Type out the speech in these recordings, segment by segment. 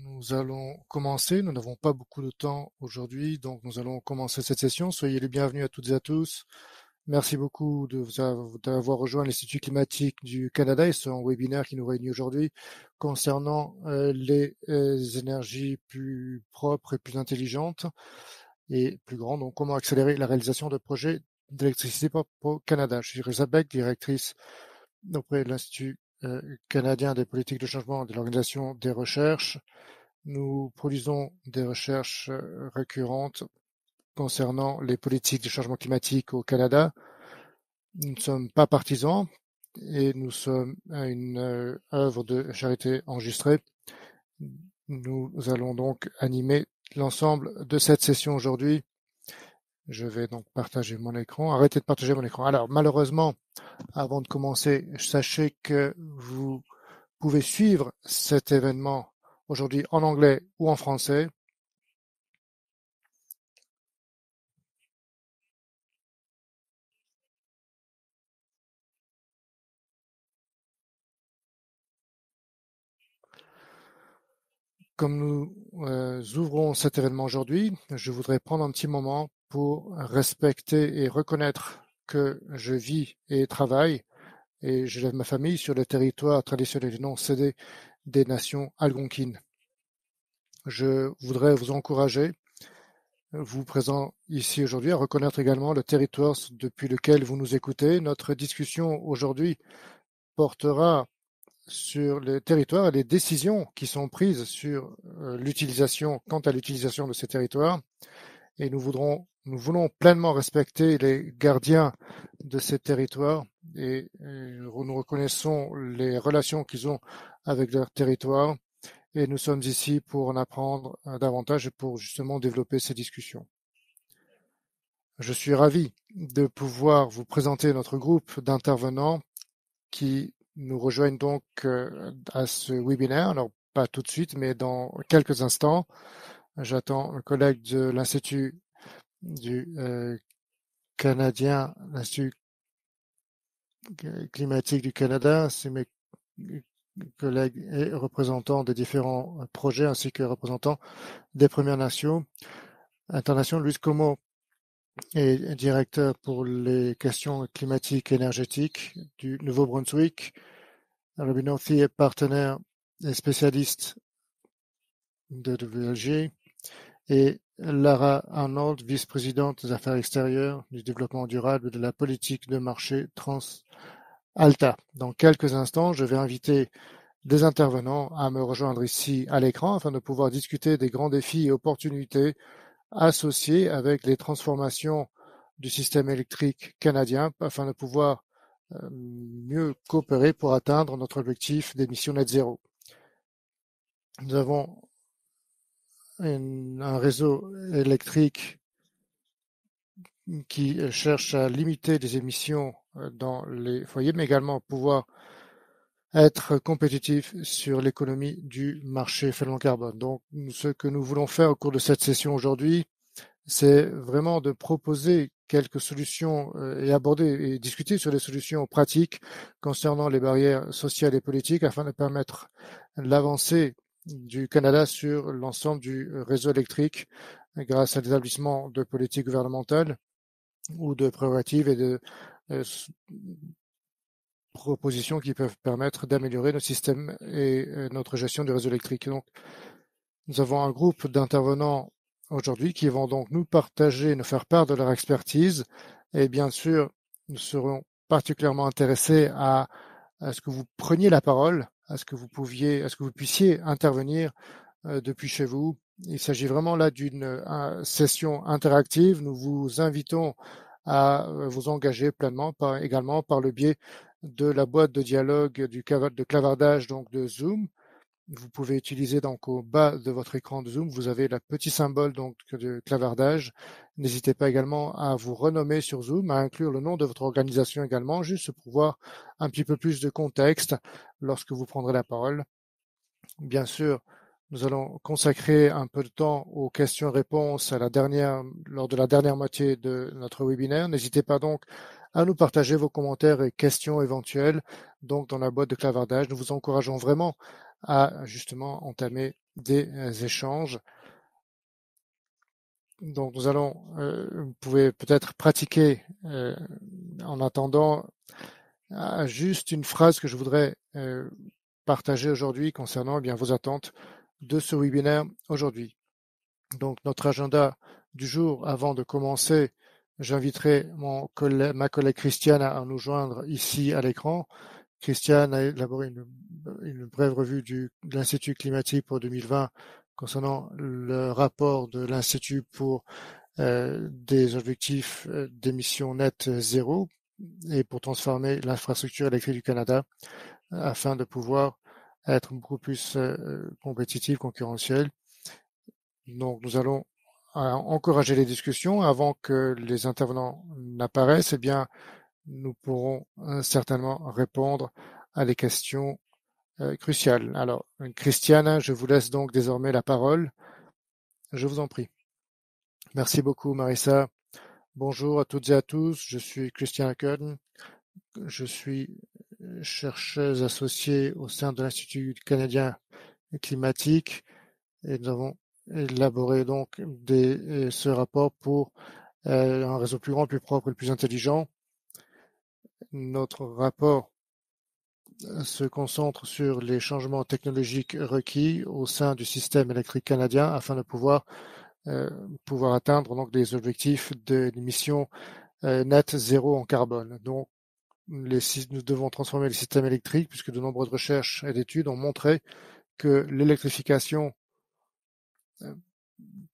Nous allons commencer. Nous n'avons pas beaucoup de temps aujourd'hui, donc nous allons commencer cette session. Soyez les bienvenus à toutes et à tous. Merci beaucoup d'avoir rejoint l'Institut climatique du Canada et son webinaire qui nous réunit aujourd'hui concernant les énergies plus propres et plus intelligentes et plus grandes. Donc, comment accélérer la réalisation de projets d'électricité propre au Canada. Je suis Elisabeth, directrice auprès de l'Institut canadien des politiques de changement de l'Organisation des recherches. Nous produisons des recherches récurrentes concernant les politiques de changement climatique au Canada. Nous ne sommes pas partisans et nous sommes une œuvre de charité enregistrée. Nous allons donc animer l'ensemble de cette session aujourd'hui. Je vais donc partager mon écran. Arrêtez de partager mon écran. Alors, malheureusement, avant de commencer, sachez que vous pouvez suivre cet événement aujourd'hui en anglais ou en français. Comme nous ouvrons cet événement aujourd'hui, je voudrais prendre un petit moment pour respecter et reconnaître que je vis et travaille et j'élève ma famille sur le territoire traditionnel non cédé des nations algonquines. Je voudrais vous encourager, vous présents ici aujourd'hui, à reconnaître également le territoire depuis lequel vous nous écoutez. Notre discussion aujourd'hui portera sur les territoires et les décisions qui sont prises sur quant à l'utilisation de ces territoires. Et nous voulons pleinement respecter les gardiens de ces territoires et nous reconnaissons les relations qu'ils ont avec leur territoire. Et nous sommes ici pour en apprendre davantage et pour justement développer ces discussions. Je suis ravi de pouvoir vous présenter notre groupe d'intervenants qui nous rejoignent donc à ce webinaire. Alors, pas tout de suite, mais dans quelques instants. J'attends un collègue de l'Institut du Canadien, l'Institut climatique du Canada. C'est mes collègues et représentants des différents projets ainsi que représentants des Premières Nations internationales. Luis Como est directeur pour les questions climatiques et énergétiques du Nouveau-Brunswick. Robin O'Thie est partenaire et spécialiste de WLG et Lara Arnold, vice-présidente des affaires extérieures, du développement durable et de la politique de marché Trans-Alta. Dans quelques instants, je vais inviter des intervenants à me rejoindre ici à l'écran afin de pouvoir discuter des grands défis et opportunités associés avec les transformations du système électrique canadien afin de pouvoir mieux coopérer pour atteindre notre objectif d'émission net zéro. Nous avons un réseau électrique qui cherche à limiter les émissions dans les foyers, mais également pouvoir être compétitif sur l'économie du marché faible en carbone. Donc, ce que nous voulons faire au cours de cette session aujourd'hui, c'est vraiment de proposer quelques solutions et aborder et discuter sur des solutions pratiques concernant les barrières sociales et politiques afin de permettre l'avancée du Canada sur l'ensemble du réseau électrique grâce à l'établissement de politiques gouvernementales ou de prérogatives et de propositions qui peuvent permettre d'améliorer notre système et notre gestion du réseau électrique. Donc, nous avons un groupe d'intervenants aujourd'hui qui vont donc nous partager, nous faire part de leur expertise et bien sûr, nous serons particulièrement intéressés à ce que vous preniez la parole, à ce que vous puissiez intervenir depuis chez vous. Il s'agit vraiment là d'une session interactive. Nous vous invitons à vous engager pleinement également par le biais de la boîte de dialogue de clavardage donc de Zoom. Vous pouvez utiliser donc au bas de votre écran de Zoom, vous avez le petit symbole donc de clavardage. N'hésitez pas également à vous renommer sur Zoom, à inclure le nom de votre organisation également, juste pour voir un petit peu plus de contexte lorsque vous prendrez la parole. Bien sûr, nous allons consacrer un peu de temps aux questions-réponses lors de la dernière moitié de notre webinaire. N'hésitez pas donc à nous partager vos commentaires et questions éventuelles donc dans la boîte de clavardage. Nous vous encourageons vraiment à justement entamer des échanges. Donc vous pouvez peut-être pratiquer en attendant juste une phrase que je voudrais partager aujourd'hui concernant bien vos attentes de ce webinaire aujourd'hui. Donc notre agenda du jour, avant de commencer, j'inviterai ma collègue Christiane à nous joindre ici à l'écran. Christiane a élaboré une brève revue de l'Institut climatique pour 2020 concernant le rapport de l'Institut pour des objectifs d'émissions nettes zéro et pour transformer l'infrastructure électrique du Canada afin de pouvoir être beaucoup plus compétitif, concurrentiel. Donc nous allons encourager les discussions avant que les intervenants n'apparaissent. Eh bien, nous pourrons certainement répondre à les questions cruciales. Alors, Christiane, je vous laisse donc désormais la parole. Je vous en prie. Merci beaucoup, Marissa. Bonjour à toutes et à tous. Je suis Christiane Curtin. Je suis chercheuse associée au sein de l'Institut canadien climatique et nous avons élaboré donc ce rapport pour un réseau plus grand, plus propre et plus intelligent. Notre rapport se concentre sur les changements technologiques requis au sein du système électrique canadien afin de pouvoir atteindre donc des objectifs d'émissions net zéro en carbone. Donc, nous devons transformer les systèmes électriques puisque de nombreuses recherches et d'études ont montré que l'électrification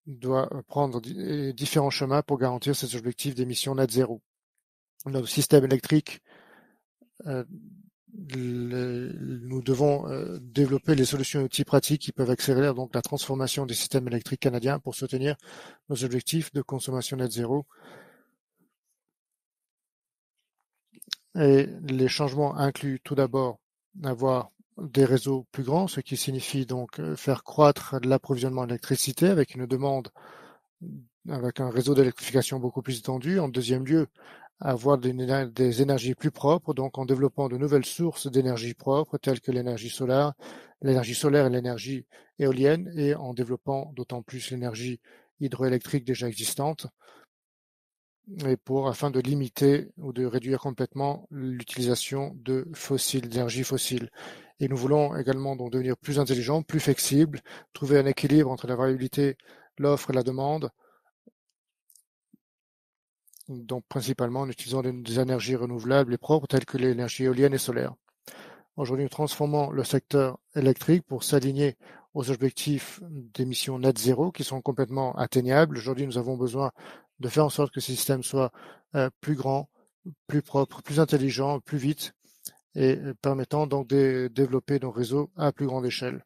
doit prendre différents chemins pour garantir ces objectifs d'émissions net zéro. Nos systèmes électriques, nous devons développer les solutions et outils pratiques qui peuvent accélérer donc la transformation des systèmes électriques canadiens pour soutenir nos objectifs de consommation net zéro. Et les changements incluent tout d'abord avoir des réseaux plus grands, ce qui signifie donc faire croître l'approvisionnement d'électricité avec une demande, avec un réseau d'électrification beaucoup plus étendu. En deuxième lieu, avoir des énergies plus propres, donc en développant de nouvelles sources d'énergie propre telles que l'énergie solaire et l'énergie éolienne, et en développant d'autant plus l'énergie hydroélectrique déjà existante, et afin de limiter ou de réduire complètement l'utilisation d'énergie fossile. Et nous voulons également donc devenir plus intelligents, plus flexibles, trouver un équilibre entre la variabilité, l'offre et la demande, donc principalement en utilisant des énergies renouvelables et propres telles que l'énergie éolienne et solaire. Aujourd'hui, nous transformons le secteur électrique pour s'aligner aux objectifs d'émissions net zéro qui sont complètement atteignables. Aujourd'hui, nous avons besoin de faire en sorte que ce système soit plus grand, plus propre, plus intelligent, plus vite et permettant donc de développer nos réseaux à plus grande échelle.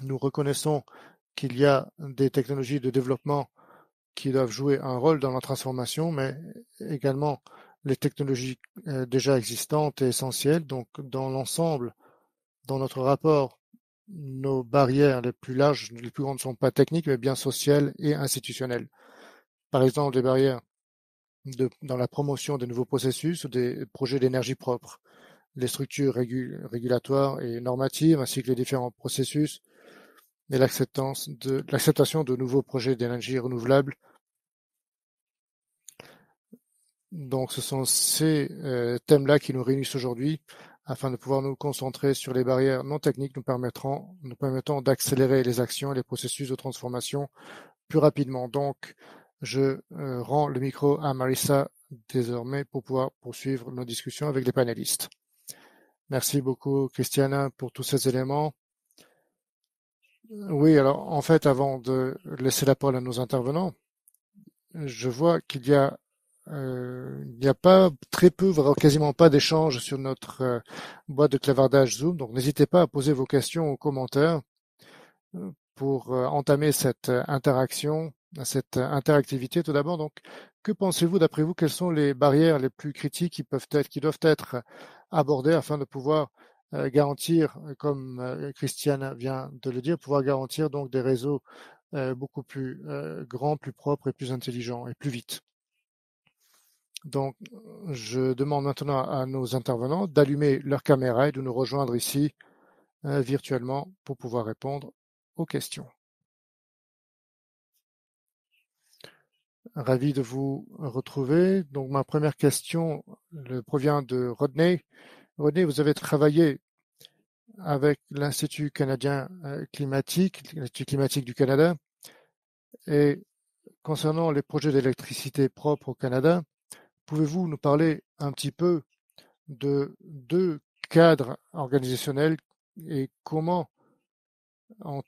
Nous reconnaissons qu'il y a des technologies de développement qui doivent jouer un rôle dans la transformation, mais également les technologies déjà existantes et essentielles. Donc, dans l'ensemble, dans notre rapport, nos barrières les plus larges, les plus grandes ne sont pas techniques, mais bien sociales et institutionnelles. Par exemple, des barrières dans la promotion de nouveaux processus ou des projets d'énergie propre, les structures régulatoires et normatives, ainsi que les différents processus et l'acceptation de nouveaux projets d'énergie renouvelable. Donc, ce sont ces thèmes-là qui nous réunissent aujourd'hui afin de pouvoir nous concentrer sur les barrières non techniques nous permettant d'accélérer les actions et les processus de transformation plus rapidement. Donc, je rends le micro à Marissa désormais pour pouvoir poursuivre nos discussions avec les panélistes. Merci beaucoup, Christiana, pour tous ces éléments. Oui, alors en fait, avant de laisser la parole à nos intervenants, je vois qu'il y a pas très peu, voire quasiment pas d'échanges sur notre boîte de clavardage Zoom. Donc n'hésitez pas à poser vos questions aux commentaires pour entamer cette interaction, cette interactivité. Tout d'abord, donc, que pensez-vous, d'après vous, quelles sont les barrières les plus critiques qui doivent être abordées afin de pouvoir garantir, comme Christiane vient de le dire, pouvoir garantir donc des réseaux beaucoup plus grands, plus propres et plus intelligents et plus vite. Donc, je demande maintenant à nos intervenants d'allumer leur caméra et de nous rejoindre ici virtuellement pour pouvoir répondre aux questions. Ravi de vous retrouver. Donc, ma première question provient de Rodney. Rodney, vous avez travaillé avec l'Institut canadien climatique, l'Institut climatique du Canada, et concernant les projets d'électricité propre au Canada, pouvez-vous nous parler un petit peu de deux cadres organisationnels et comment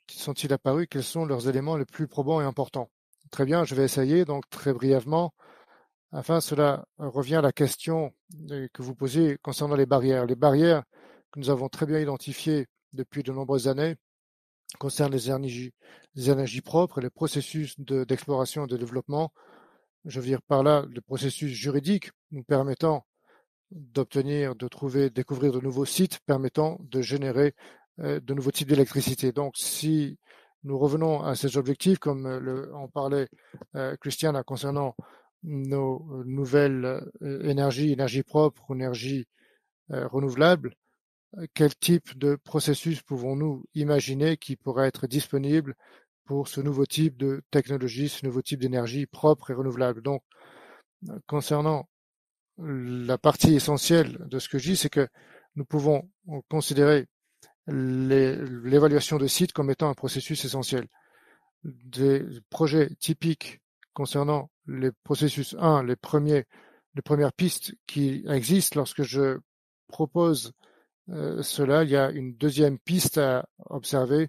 sont-ils apparus? Quels sont leurs éléments les plus probants et importants? Très bien, je vais essayer donc très brièvement. Enfin, cela revient à la question que vous posez concernant les barrières. Les barrières que nous avons très bien identifiées depuis de nombreuses années concernent les énergies propres et les processus d'exploration et de développement. Je veux dire par là le processus juridique nous permettant d'obtenir, de trouver, découvrir de nouveaux sites permettant de générer de nouveaux types d'électricité. Donc, si nous revenons à ces objectifs, comme en parlait Christiane concernant nos nouvelles énergies propres, énergies renouvelables, quel type de processus pouvons-nous imaginer qui pourrait être disponible pour ce nouveau type de technologie, ce nouveau type d'énergie propre et renouvelable? Donc, concernant la partie essentielle de ce que je dis, c'est que nous pouvons considérer l'évaluation de sites comme étant un processus essentiel. Des projets typiques concernant les processus 1, les premières pistes qui existent lorsque je propose cela, il y a une deuxième piste à observer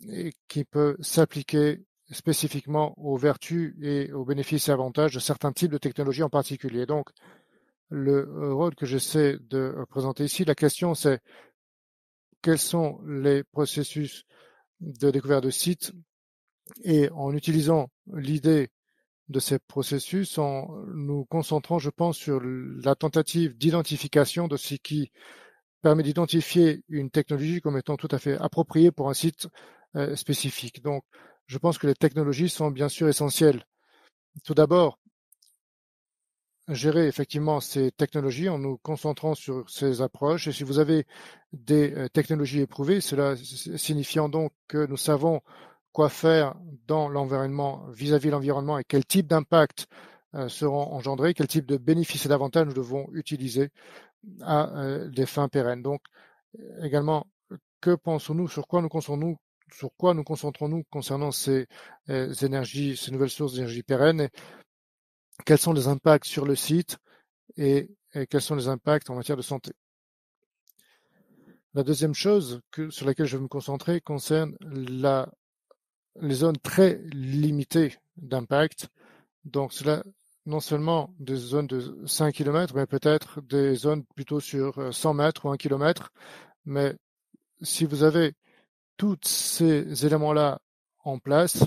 et qui peut s'appliquer spécifiquement aux vertus et aux bénéfices et avantages de certains types de technologies en particulier. Donc, le rôle que j'essaie de présenter ici, la question c'est quels sont les processus de découverte de sites et en utilisant l'idée de ces processus, en nous concentrant, je pense, sur la tentative d'identification de ce qui permet d'identifier une technologie comme étant tout à fait appropriée pour un site spécifique. Donc, je pense que les technologies sont bien sûr essentielles. Tout d'abord, gérer effectivement ces technologies en nous concentrant sur ces approches. Et si vous avez des technologies éprouvées, cela signifiant donc que nous savons quoi faire dans l'environnement, vis-à-vis de l'environnement et quel type d'impact seront engendrés, quel type de bénéfices et d'avantages nous devons utiliser à des fins pérennes. Donc, également, que pensons-nous, sur quoi nous concentrons-nous concernant ces énergies, ces nouvelles sources d'énergie pérennes, et quels sont les impacts sur le site et quels sont les impacts en matière de santé. La deuxième chose sur laquelle je vais me concentrer concerne les zones très limitées d'impact. Donc cela, non seulement des zones de 5 km, mais peut-être des zones plutôt sur 100 mètres ou 1 km. Mais si vous avez tous ces éléments-là en place,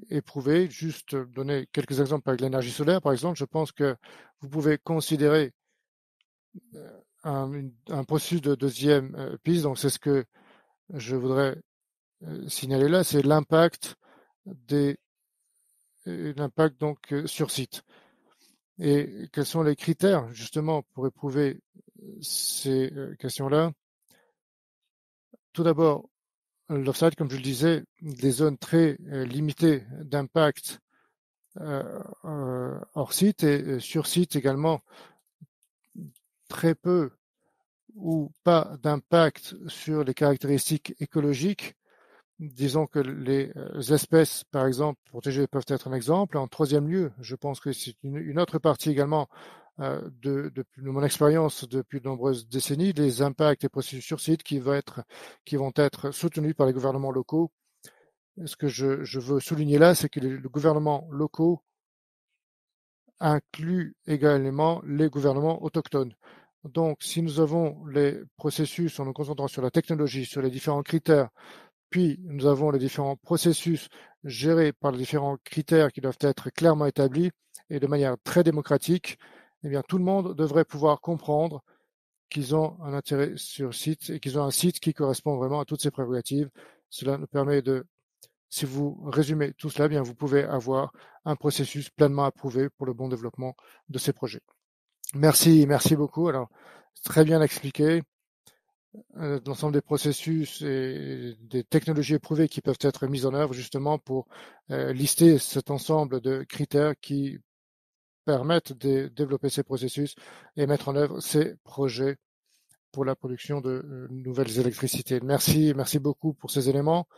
éprouvés, juste donner quelques exemples avec l'énergie solaire, par exemple, je pense que vous pouvez considérer un processus de deuxième piste. Donc c'est ce que je voudrais signaler là, c'est l'impact donc sur site. Et quels sont les critères justement pour éprouver ces questions-là? Tout d'abord, l'offsite, comme je le disais, des zones très limitées d'impact hors site et sur site également très peu ou pas d'impact sur les caractéristiques écologiques. Disons que les espèces, par exemple, protégées peuvent être un exemple. En troisième lieu, je pense que c'est une autre partie également de mon expérience depuis de nombreuses décennies, des impacts et processus sur site qui vont être soutenus par les gouvernements locaux. Ce que je veux souligner là, c'est que les gouvernements locaux incluent également les gouvernements autochtones. Donc, si nous avons les processus en nous concentrant sur la technologie, sur les différents critères, puis nous avons les différents processus gérés par les différents critères qui doivent être clairement établis et de manière très démocratique, eh bien, tout le monde devrait pouvoir comprendre qu'ils ont un intérêt sur site et qu'ils ont un site qui correspond vraiment à toutes ces prérogatives. Cela nous permet de si vous résumez tout cela, bien vous pouvez avoir un processus pleinement approuvé pour le bon développement de ces projets. Merci beaucoup. Alors, très bien expliqué. L'ensemble des processus et des technologies éprouvées qui peuvent être mises en œuvre justement pour lister cet ensemble de critères qui permettent de développer ces processus et mettre en œuvre ces projets pour la production de nouvelles électricités. Merci beaucoup pour ces éléments.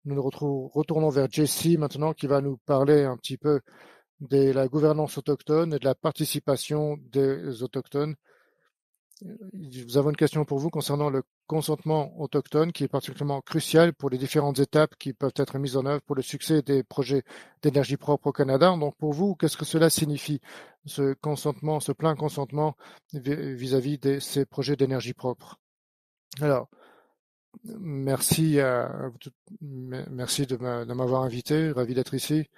Nous nous retournons vers Jessie maintenant qui va nous parler un petit peu de la gouvernance autochtone et de la participation des autochtones. Nous avons une question pour vous concernant le consentement autochtone qui est particulièrement crucial pour les différentes étapes qui peuvent être mises en œuvre pour le succès des projets d'énergie propre au Canada. Donc pour vous, qu'est-ce que cela signifie, ce consentement, ce plein consentement vis-à-vis de ces projets d'énergie propre? Alors, merci de m'avoir invité, ravi d'être ici.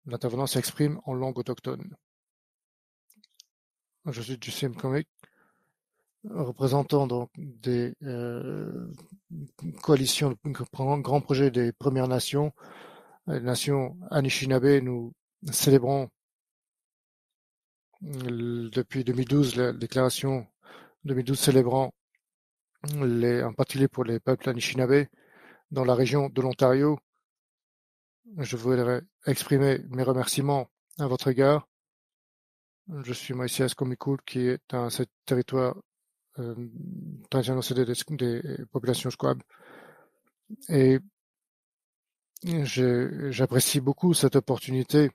L'intervenant s'exprime en langue autochtone. Je suis du CMCOMIC, représentant donc des coalitions, grand projet des Premières Nations, les nations Anishinaabe. Nous célébrons depuis 2012 la déclaration 2012 célébrant en particulier pour les peuples Anishinaabe dans la région de l'Ontario. Je voudrais exprimer mes remerciements à votre égard. Je suis Moïse Komikul, qui est un territoire traditionnellement cédé des populations Squab. Et j'apprécie beaucoup cette opportunité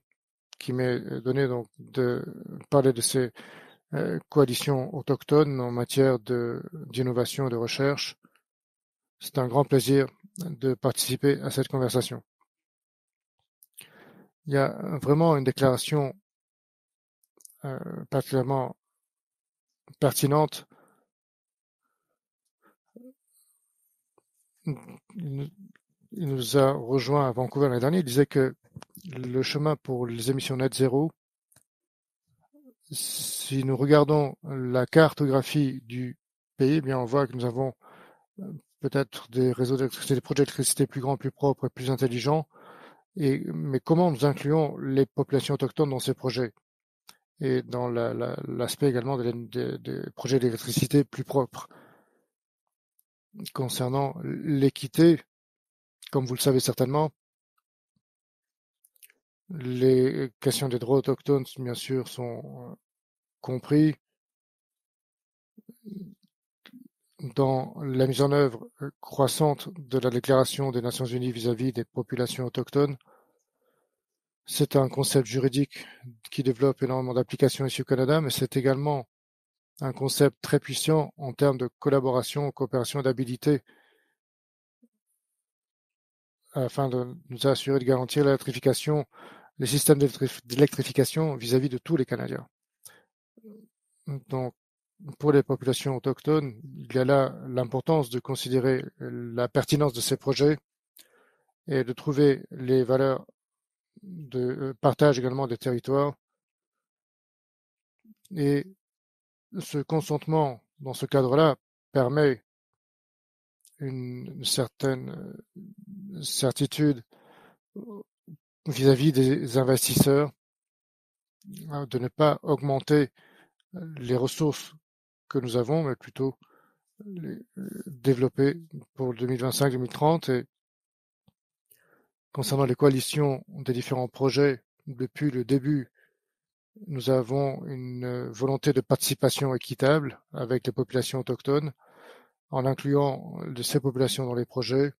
qui m'est donnée donc de parler de ces coalitions autochtones en matière d'innovation et de recherche. C'est un grand plaisir de participer à cette conversation. Il y a vraiment une déclaration particulièrement pertinente. Il nous a rejoint à Vancouver l'année dernière. Il disait que le chemin pour les émissions net zéro, si nous regardons la cartographie du pays, eh bien on voit que nous avons peut-être des réseaux d'électricité, des projets d'électricité plus grands, plus propres et plus intelligents. Mais comment nous incluons les populations autochtones dans ces projets et dans l'aspect également des projets d'électricité plus propres. Concernant l'équité, comme vous le savez certainement, les questions des droits autochtones, bien sûr, sont compris dans la mise en œuvre croissante de la Déclaration des Nations Unies vis-à-vis des populations autochtones. C'est un concept juridique qui développe énormément d'applications ici au Canada, mais c'est également un concept très puissant en termes de collaboration, coopération et d'habilité afin de nous assurer de garantir l'électrification, les systèmes d'électrification vis-à-vis de tous les Canadiens. Donc, pour les populations autochtones, il y a là l'importance de considérer la pertinence de ces projets et de trouver les valeurs de partage également des territoires. Et ce consentement, dans ce cadre-là, permet une certaine certitude vis-à-vis des investisseurs de ne pas augmenter les ressources que nous avons, mais plutôt les développer pour 2025-2030. Et concernant les coalitions des différents projets, depuis le début, nous avons une volonté de participation équitable avec les populations autochtones, en incluant ces populations dans les projets,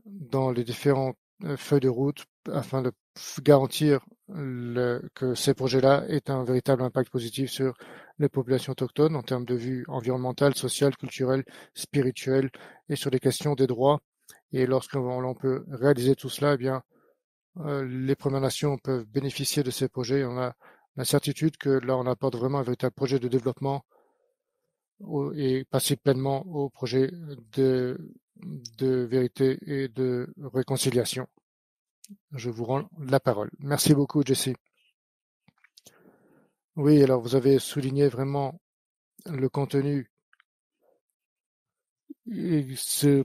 dans les différentes feuilles de route, afin de garantir que ces projets-là aient un véritable impact positif sur les populations autochtones en termes de vue environnementale, sociale, culturelle, spirituelle et sur les questions des droits. Et lorsqu'on peut réaliser tout cela, eh bien, les Premières Nations peuvent bénéficier de ces projets. On a la certitude que là, on apporte vraiment un véritable projet de développement et participe pleinement au projet de vérité et de réconciliation. Je vous rends la parole. Merci beaucoup, Jessie. Oui, alors vous avez souligné vraiment le contenu. Et ce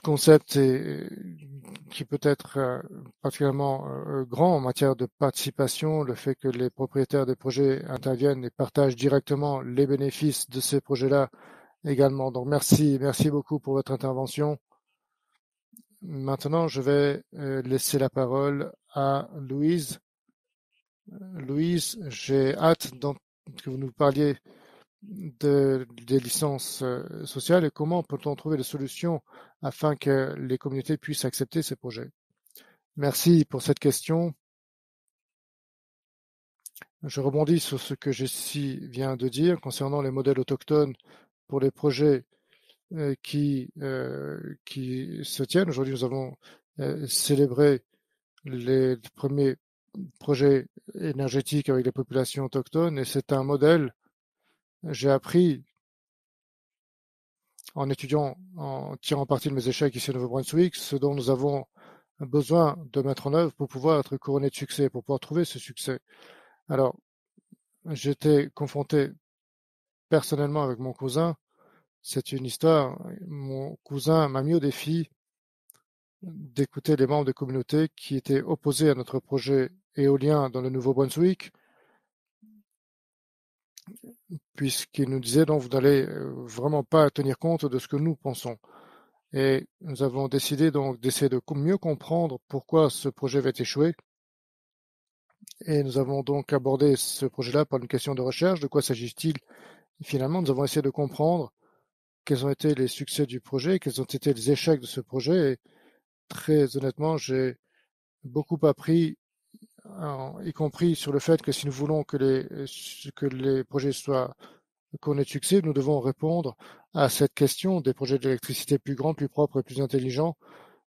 concept qui peut être particulièrement grand en matière de participation, le fait que les propriétaires des projets interviennent et partagent directement les bénéfices de ces projets-là également. Donc merci beaucoup pour votre intervention. Maintenant, je vais laisser la parole à Louise. Louise, j'ai hâte que vous nous parliez des licences sociales et comment peut-on trouver des solutions afin que les communautés puissent accepter ces projets. Merci pour cette question. Je rebondis sur ce que Jessie vient de dire concernant les modèles autochtones pour les projets qui se tiennent. Aujourd'hui, nous avons célébré les premiers projets énergétiques avec les populations autochtones et c'est un modèle. J'ai appris en étudiant, en tirant parti de mes échecs ici au Nouveau-Brunswick, ce dont nous avons besoin de mettre en œuvre pour pouvoir être couronné de succès, pour pouvoir trouver ce succès. Alors, j'étais confronté personnellement avec mon cousin. C'est une histoire. Mon cousin m'a mis au défi d'écouter les membres de communauté qui étaient opposés à notre projet éolien dans le Nouveau-Brunswick, puisqu'ils nous disaient donc vous n'allez vraiment pas tenir compte de ce que nous pensons. Et nous avons décidé donc d'essayer de mieux comprendre pourquoi ce projet avait échoué. Et nous avons donc abordé ce projet-là par une question de recherche. De quoi s'agit-il? Finalement, nous avons essayé de comprendre quels ont été les succès du projet, quels ont été les échecs de ce projet. Et très honnêtement, j'ai beaucoup appris, y compris sur le fait que si nous voulons que les projets soient connus de succès, nous devons répondre à cette question des projets d'électricité plus grands, plus propres et plus intelligents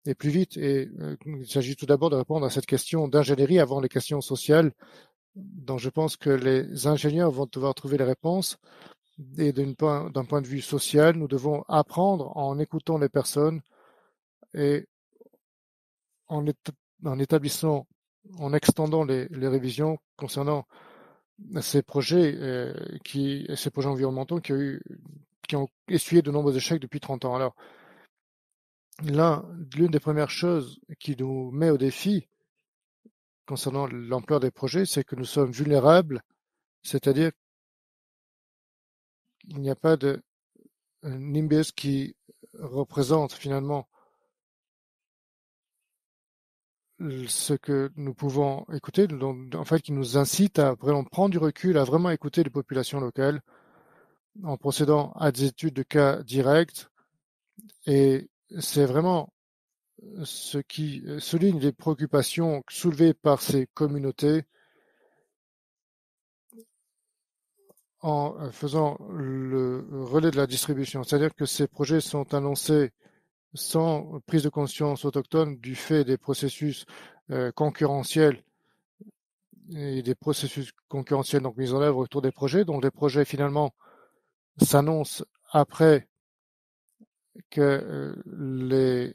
et plus vite. Et il s'agit tout d'abord de répondre à cette question d'ingénierie avant les questions sociales. Donc je pense que les ingénieurs vont devoir trouver les réponses. Et d'un point de vue social, nous devons apprendre en écoutant les personnes et en, en établissant, en extendant les révisions concernant ces projets, ces projets environnementaux qui ont essuyé de nombreux échecs depuis 30 ans. Alors, l'une des premières choses qui nous met au défi concernant l'ampleur des projets, c'est que nous sommes vulnérables, c'est-à-dire qu'il n'y a pas de nimbus qui représente finalement ce que nous pouvons écouter, donc, en fait, qui nous incite à vraiment prendre du recul, à vraiment écouter les populations locales en procédant à des études de cas directs. Et c'est vraiment ce qui souligne les préoccupations soulevées par ces communautés en faisant le relais de la distribution. C'est-à-dire que ces projets sont annoncés sans prise de conscience autochtone du fait des processus concurrentiels et des processus concurrentiels donc mis en œuvre autour des projets. Donc les projets finalement s'annoncent après que les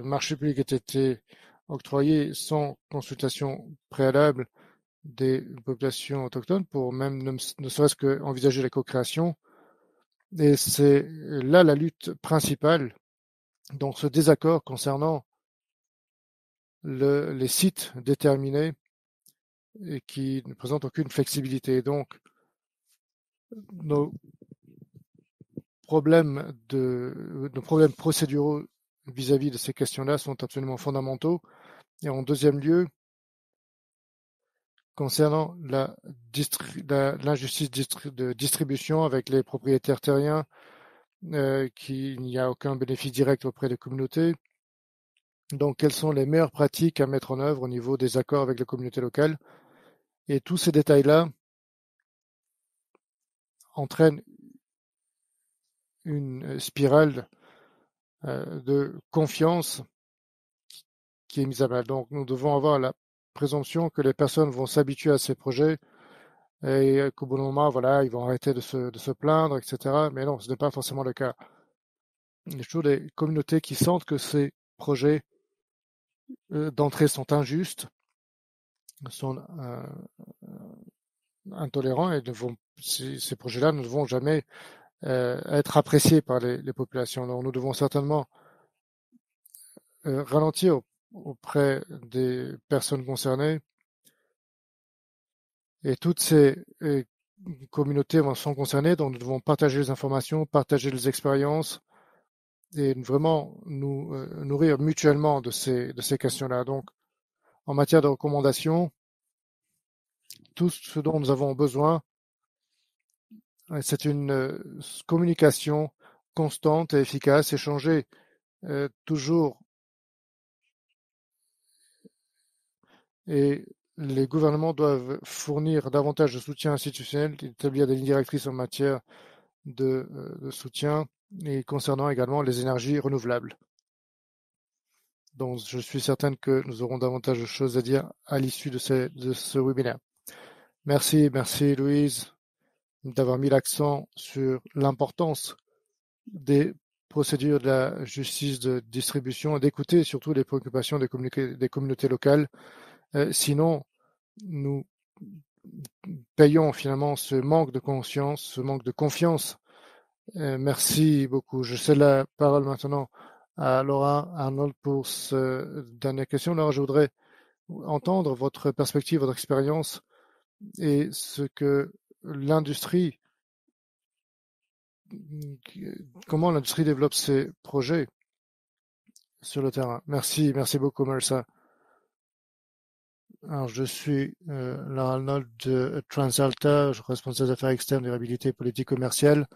marchés publics aient été octroyés sans consultation préalable des populations autochtones pour même ne serait-ce qu'envisager la co-création. Et c'est là la lutte principale, donc ce désaccord concernant les sites déterminés et qui ne présentent aucune flexibilité. Donc, nos nos problèmes procéduraux vis-à-vis de ces questions-là sont absolument fondamentaux. Et en deuxième lieu, concernant l'injustice de distribution avec les propriétaires terriens, qu'il n'y a aucun bénéfice direct auprès des communautés. Donc, quelles sont les meilleures pratiques à mettre en œuvre au niveau des accords avec les communautés locales? Et tous ces détails-là entraînent une spirale de confiance qui est mise à mal. Donc, nous devons avoir la présomption que les personnes vont s'habituer à ces projets et qu'au bon moment, voilà, ils vont arrêter de se plaindre, etc. Mais non, ce n'est pas forcément le cas. Il y a toujours des communautés qui sentent que ces projets d'entrée sont injustes, sont intolérants et ces projets-là ne vont jamais être appréciés par les populations. Donc nous devons certainement ralentir auprès des personnes concernées et toutes ces communautés sont concernées, donc nous devons partager les informations, partager les expériences et vraiment nous nourrir mutuellement de ces questions-là. Donc, en matière de recommandations, tout ce dont nous avons besoin, c'est une communication constante et efficace, échanger toujours, et les gouvernements doivent fournir davantage de soutien institutionnel, établir des lignes directrices en matière de soutien et concernant également les énergies renouvelables. Donc, je suis certain que nous aurons davantage de choses à dire à l'issue de ce webinaire. Merci Louise d'avoir mis l'accent sur l'importance des procédures de la justice de distribution et d'écouter surtout les préoccupations des communautés locales. Sinon, nous payons finalement ce manque de conscience, ce manque de confiance. Merci beaucoup. Je cède la parole maintenant à Laura Arnold pour cette dernière question. Laura, je voudrais entendre votre perspective, votre expérience et ce que l'industrie, comment l'industrie développe ses projets sur le terrain. Merci beaucoup, Marissa. Alors, je suis Laura Arnold de TransAlta, je suis responsable des affaires externes, durabilité, politique commerciale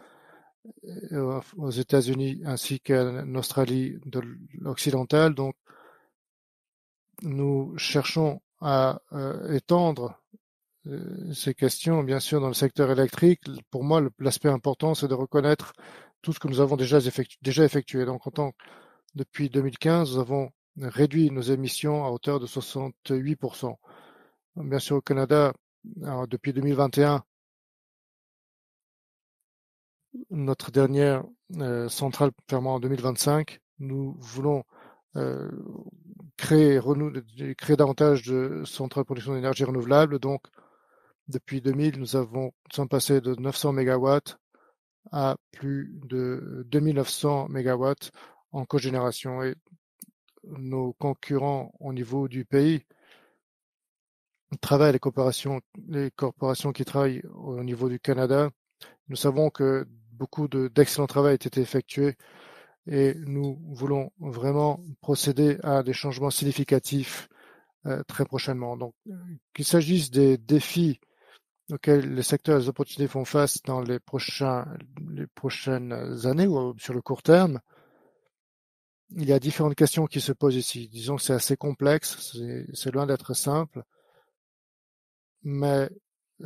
aux États-Unis ainsi qu'en Australie de l'occidentale. Donc, nous cherchons à étendre ces questions, bien sûr, dans le secteur électrique. Pour moi, l'aspect important, c'est de reconnaître tout ce que nous avons déjà effectué. Donc, depuis 2015, nous avons réduit nos émissions à hauteur de 68%. Bien sûr, au Canada, alors, depuis 2021, notre dernière centrale fermant en 2025, nous voulons créer davantage de centrales de production d'énergie renouvelable. Donc, depuis 2000, nous sommes passés de 900 mégawatts à plus de 2900 mégawatts en cogénération. Et nos concurrents au niveau du pays travaillent, les corporations qui travaillent au niveau du Canada. Nous savons que beaucoup d'excellent travail a été effectué et nous voulons vraiment procéder à des changements significatifs très prochainement. Donc, qu'il s'agisse des défis auxquels les secteurs et les opportunités font face dans les prochaines années ou sur le court terme, il y a différentes questions qui se posent ici. Disons que c'est assez complexe, c'est loin d'être simple, mais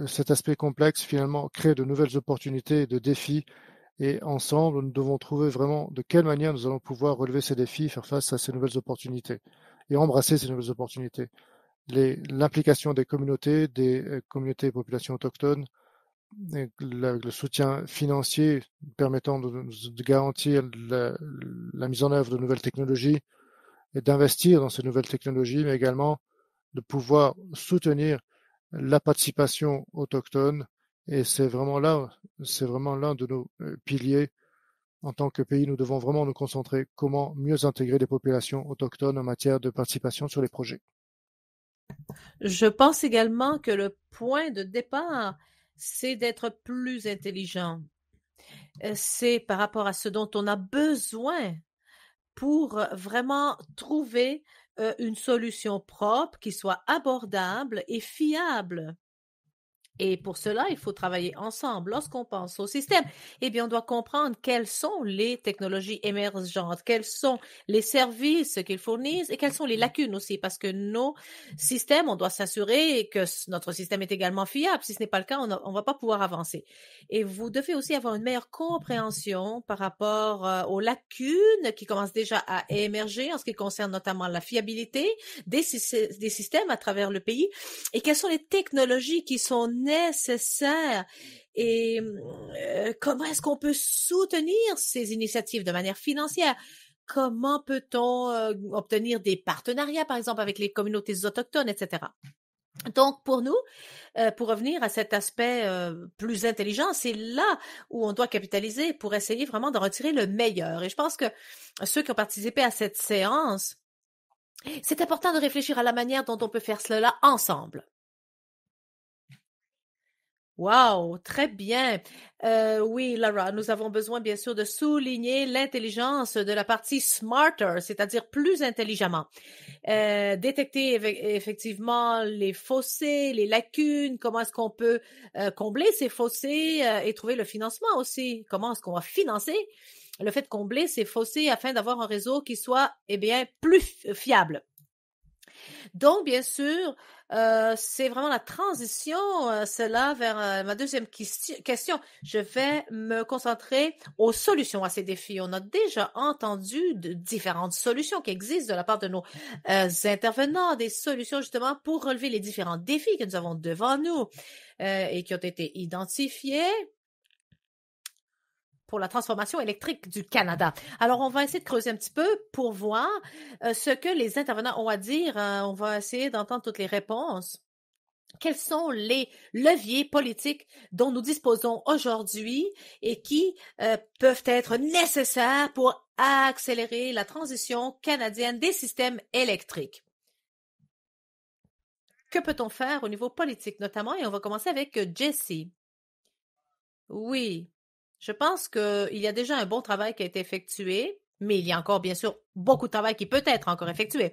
cet aspect complexe finalement crée de nouvelles opportunités, de défis, et ensemble, nous devons trouver vraiment de quelle manière nous allons pouvoir relever ces défis, faire face à ces nouvelles opportunités et embrasser ces nouvelles opportunités. L'implication des communautés et populations autochtones, et le soutien financier permettant de garantir la mise en œuvre de nouvelles technologies et d'investir dans ces nouvelles technologies, mais également de pouvoir soutenir la participation autochtone. Et c'est vraiment l'un de nos piliers. En tant que pays, nous devons vraiment nous concentrer comment mieux intégrer les populations autochtones en matière de participation sur les projets. Je pense également que le point de départ, c'est d'être plus intelligent. C'est par rapport à ce dont on a besoin pour vraiment trouver une solution propre qui soit abordable et fiable. Et pour cela, il faut travailler ensemble. Lorsqu'on pense au système, eh bien, on doit comprendre quelles sont les technologies émergentes, quels sont les services qu'ils fournissent et quelles sont les lacunes aussi, parce que nos systèmes, on doit s'assurer que notre système est également fiable. Si ce n'est pas le cas, on va pas pouvoir avancer. Et vous devez aussi avoir une meilleure compréhension par rapport aux lacunes qui commencent déjà à émerger en ce qui concerne notamment la fiabilité des systèmes à travers le pays et quelles sont les technologies qui sont nécessaires et comment est-ce qu'on peut soutenir ces initiatives de manière financière? Comment peut-on obtenir des partenariats, par exemple, avec les communautés autochtones, etc. Donc, pour nous, pour revenir à cet aspect plus intelligent, c'est là où on doit capitaliser pour essayer vraiment de retirer le meilleur. Et je pense que ceux qui ont participé à cette séance, c'est important de réfléchir à la manière dont on peut faire cela ensemble. Wow, très bien. Oui, Lara, nous avons besoin bien sûr de souligner l'intelligence de la partie smarter, c'est-à-dire plus intelligemment. Détecter effectivement les fossés, les lacunes, comment est-ce qu'on peut combler ces fossés et trouver le financement aussi. Comment est-ce qu'on va financer le fait de combler ces fossés afin d'avoir un réseau qui soit, eh bien, plus fiable. Donc, bien sûr, c'est vraiment la transition, cela, vers ma deuxième question. Je vais me concentrer aux solutions à ces défis. On a déjà entendu de différentes solutions qui existent de la part de nos intervenants, des solutions justement pour relever les différents défis que nous avons devant nous et qui ont été identifiés pour la transformation électrique du Canada. Alors, on va essayer de creuser un petit peu pour voir ce que les intervenants ont à dire. On va essayer d'entendre toutes les réponses. Quels sont les leviers politiques dont nous disposons aujourd'hui et qui peuvent être nécessaires pour accélérer la transition canadienne des systèmes électriques? Que peut-on faire au niveau politique notamment? Et on va commencer avec Jessie. Oui. Je pense qu'il y a déjà un bon travail qui a été effectué, mais il y a encore, bien sûr, beaucoup de travail qui peut être encore effectué.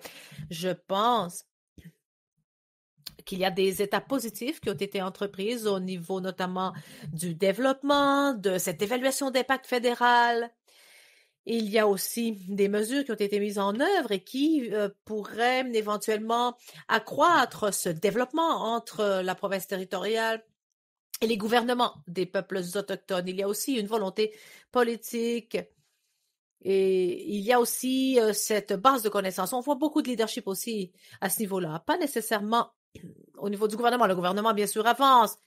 Je pense qu'il y a des étapes positives qui ont été entreprises au niveau notamment du développement, de cette évaluation d'impact fédéral. Il y a aussi des mesures qui ont été mises en œuvre et qui pourraient éventuellement accroître ce développement entre la province territoriale et les gouvernements des peuples autochtones. Il y a aussi une volonté politique et il y a aussi cette base de connaissances. On voit beaucoup de leadership aussi à ce niveau-là. Pas nécessairement au niveau du gouvernement. Le gouvernement, bien sûr, avance,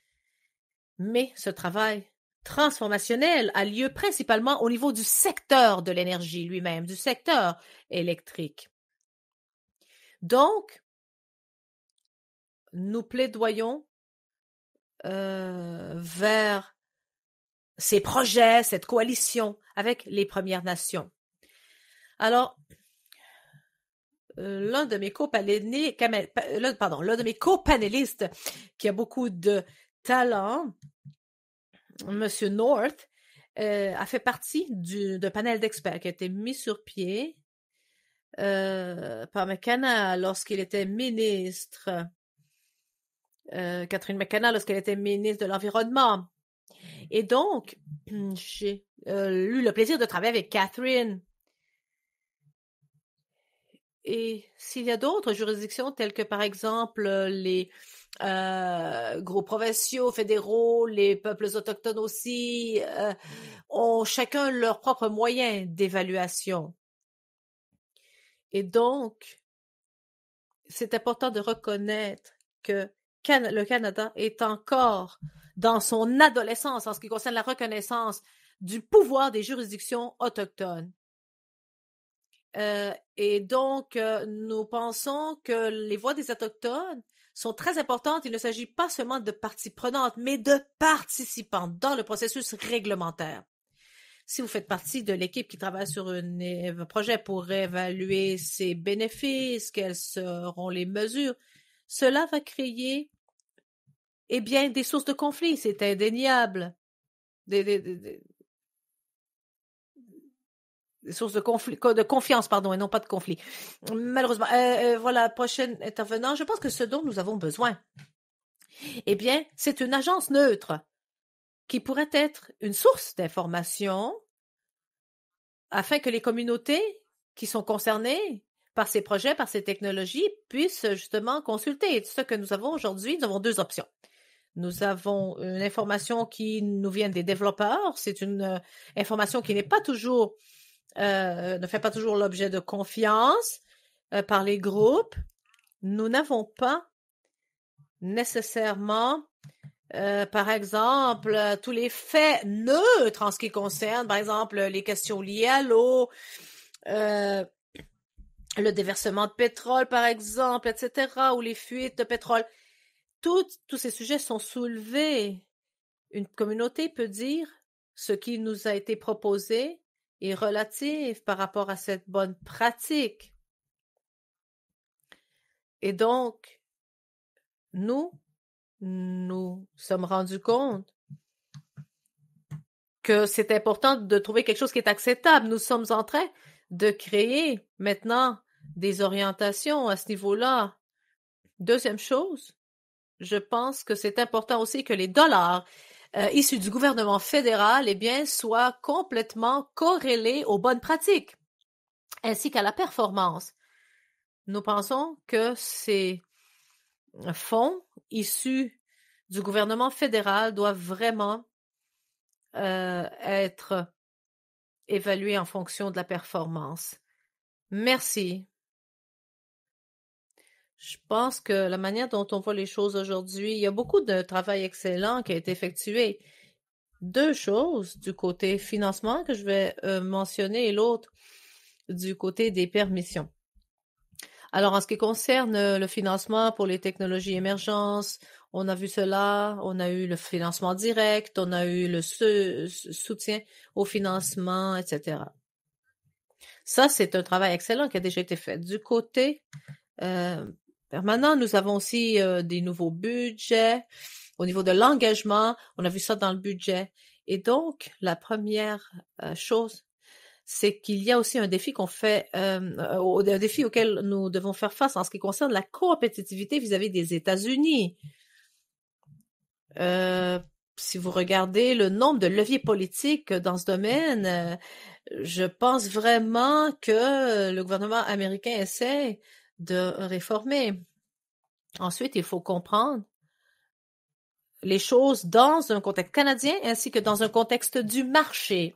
mais ce travail transformationnel a lieu principalement au niveau du secteur de l'énergie lui-même, du secteur électrique. Donc, nous plaidoyons vers ces projets, cette coalition avec les Premières Nations. Alors, l'un de mes copanélistes qui a beaucoup de talent, Monsieur North, a fait partie d'un panel d'experts qui a été mis sur pied par McKenna lorsqu'il était ministre. Catherine McKenna lorsqu'elle était ministre de l'Environnement. Et donc, j'ai eu le plaisir de travailler avec Catherine. Et s'il y a d'autres juridictions telles que, par exemple, les groupes provinciaux, fédéraux, les peuples autochtones aussi, ont chacun leurs propres moyens d'évaluation. Et donc, c'est important de reconnaître que le Canada est encore dans son adolescence en ce qui concerne la reconnaissance du pouvoir des juridictions autochtones. Et donc, nous pensons que les voix des Autochtones sont très importantes. Il ne s'agit pas seulement de parties prenantes, mais de participantes dans le processus réglementaire. Si vous faites partie de l'équipe qui travaille sur un projet pour évaluer ses bénéfices, quelles seront les mesures, cela va créer eh bien, des sources de conflit, c'est indéniable. Des sources de conflit, de confiance, pardon, et non pas de conflit. Malheureusement. Voilà, prochain intervenant. Je pense que ce dont nous avons besoin, eh bien, c'est une agence neutre qui pourrait être une source d'information afin que les communautés qui sont concernées par ces projets, par ces technologies, puissent justement consulter. Et ce que nous avons aujourd'hui, nous avons deux options. Nous avons une information qui nous vient des développeurs. C'est une information qui n'est pas toujours, ne fait pas toujours l'objet de confiance par les groupes. Nous n'avons pas nécessairement, par exemple, tous les faits neutres en ce qui concerne, par exemple, les questions liées à l'eau, le déversement de pétrole, par exemple, etc., ou les fuites de pétrole. tous ces sujets sont soulevés. Une communauté peut dire ce qui nous a été proposé est relatif par rapport à cette bonne pratique. Et donc, nous sommes rendus compte que c'est important de trouver quelque chose qui est acceptable. Nous sommes en train de créer maintenant des orientations à ce niveau-là. Deuxième chose, je pense que c'est important aussi que les dollars issus du gouvernement fédéral, soient complètement corrélés aux bonnes pratiques, ainsi qu'à la performance. Nous pensons que ces fonds issus du gouvernement fédéral doivent vraiment être évalués en fonction de la performance. Merci. Je pense que la manière dont on voit les choses aujourd'hui, il y a beaucoup de travail excellent qui a été effectué. Deux choses du côté financement que je vais mentionner et l'autre du côté des permissions. Alors, en ce qui concerne le financement pour les technologies émergentes, on a vu cela, on a eu le financement direct, on a eu le soutien au financement, etc. Ça, c'est un travail excellent qui a déjà été fait. Du côté permanent, nous avons aussi des nouveaux budgets. Au niveau de l'engagement, on a vu ça dans le budget. Et donc, la première chose, c'est qu'il y a aussi un défi un défi auquel nous devons faire face en ce qui concerne la compétitivité vis-à-vis des États-Unis. Si vous regardez le nombre de leviers politiques dans ce domaine, je pense vraiment que le gouvernement américain essaie de réformer. Ensuite, il faut comprendre les choses dans un contexte canadien ainsi que dans un contexte du marché.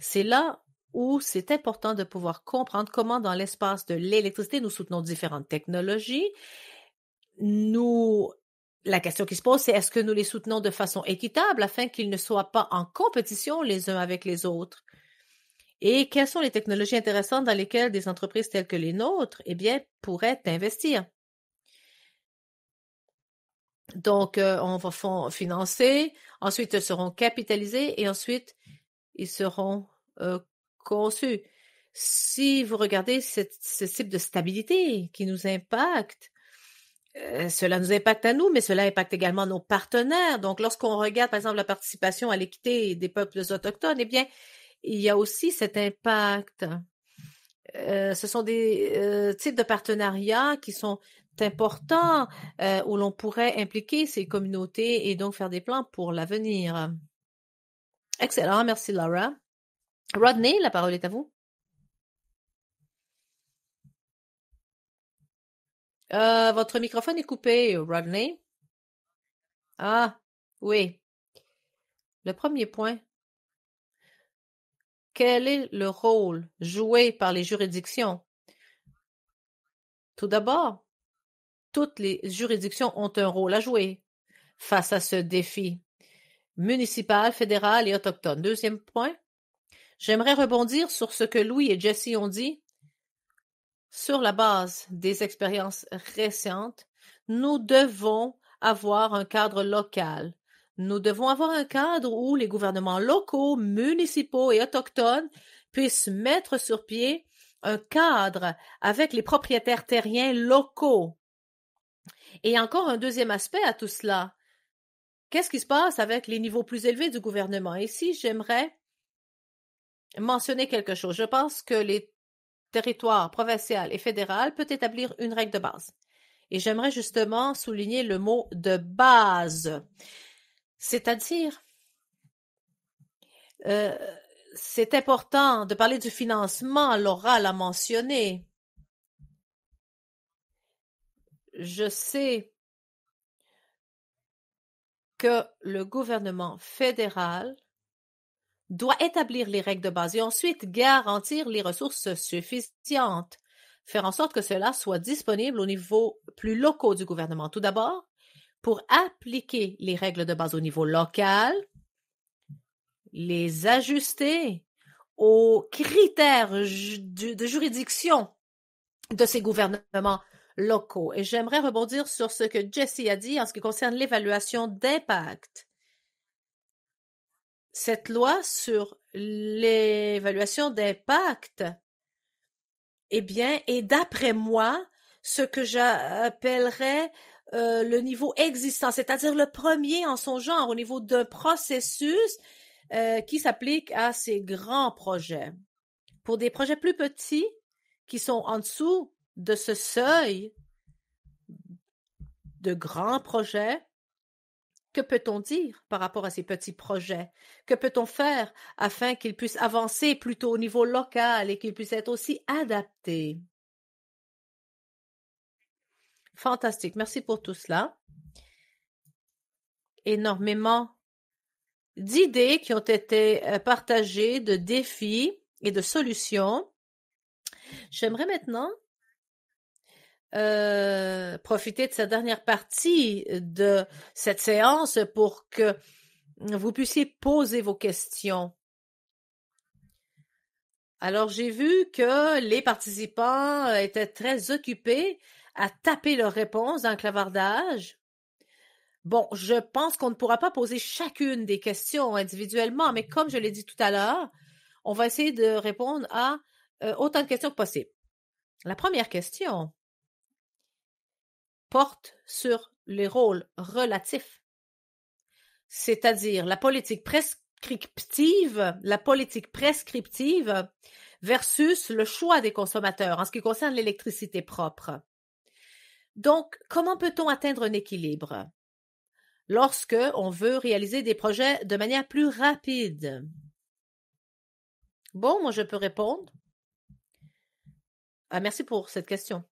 C'est là où c'est important de pouvoir comprendre comment dans l'espace de l'électricité, nous soutenons différentes technologies. La question qui se pose, c'est est-ce que nous les soutenons de façon équitable afin qu'ils ne soient pas en compétition les uns avec les autres? Et quelles sont les technologies intéressantes dans lesquelles des entreprises telles que les nôtres, pourraient investir? Donc, on va financer, ensuite ils seront capitalisés et ensuite ils seront conçus. Si vous regardez ce type de stabilité qui nous impacte, cela nous impacte à nous, mais cela impacte également nos partenaires. Donc, lorsqu'on regarde, par exemple, la participation à l'équité des peuples autochtones, il y a aussi cet impact. Ce sont des types de partenariats qui sont importants où l'on pourrait impliquer ces communautés et donc faire des plans pour l'avenir. Excellent, merci Laura. Rodney, la parole est à vous. Votre microphone est coupé, Rodney. Ah, oui. Le premier point. Quel est le rôle joué par les juridictions? Tout d'abord, toutes les juridictions ont un rôle à jouer face à ce défi municipal, fédéral et autochtone. Deuxième point, j'aimerais rebondir sur ce que Louis et Jesse ont dit. Sur la base des expériences récentes, nous devons avoir un cadre local. Nous devons avoir un cadre où les gouvernements locaux, municipaux et autochtones puissent mettre sur pied un cadre avec les propriétaires terriens locaux. Et encore un deuxième aspect à tout cela. Qu'est-ce qui se passe avec les niveaux plus élevés du gouvernement? Ici, j'aimerais mentionner quelque chose. Je pense que les territoires provincial et fédéral peut établir une règle de base. Et j'aimerais justement souligner le mot de base. C'est-à-dire, c'est important de parler du financement, Laura l'a mentionné. Je sais que le gouvernement fédéral doit établir les règles de base et ensuite garantir les ressources suffisantes, faire en sorte que cela soit disponible au niveau plus locaux du gouvernement. Tout d'abord, pour appliquer les règles de base au niveau local, les ajuster aux critères de juridiction de ces gouvernements locaux. Et j'aimerais rebondir sur ce que Jessie a dit en ce qui concerne l'évaluation d'impact. Cette loi sur l'évaluation d'impact, eh bien, est d'après moi ce que j'appellerais le niveau existant, c'est-à-dire le premier en son genre au niveau d'un processus qui s'applique à ces grands projets. Pour des projets plus petits qui sont en dessous de ce seuil de grands projets, que peut-on dire par rapport à ces petits projets? Que peut-on faire afin qu'ils puissent avancer plutôt au niveau local et qu'ils puissent être aussi adaptés? Fantastique. Merci pour tout cela. Énormément d'idées qui ont été partagées, de défis et de solutions. J'aimerais maintenant profiter de cette dernière partie de cette séance pour que vous puissiez poser vos questions. Alors, j'ai vu que les participants étaient très occupés à taper leurs réponses dans le clavardage. Bon, je pense qu'on ne pourra pas poser chacune des questions individuellement, mais comme je l'ai dit tout à l'heure, on va essayer de répondre à autant de questions que possible. La première question porte sur les rôles relatifs, c'est-à-dire la politique prescriptive versus le choix des consommateurs en ce qui concerne l'électricité propre. Donc, comment peut-on atteindre un équilibre lorsque on veut réaliser des projets de manière plus rapide? Bon, moi je peux répondre. Merci pour cette question.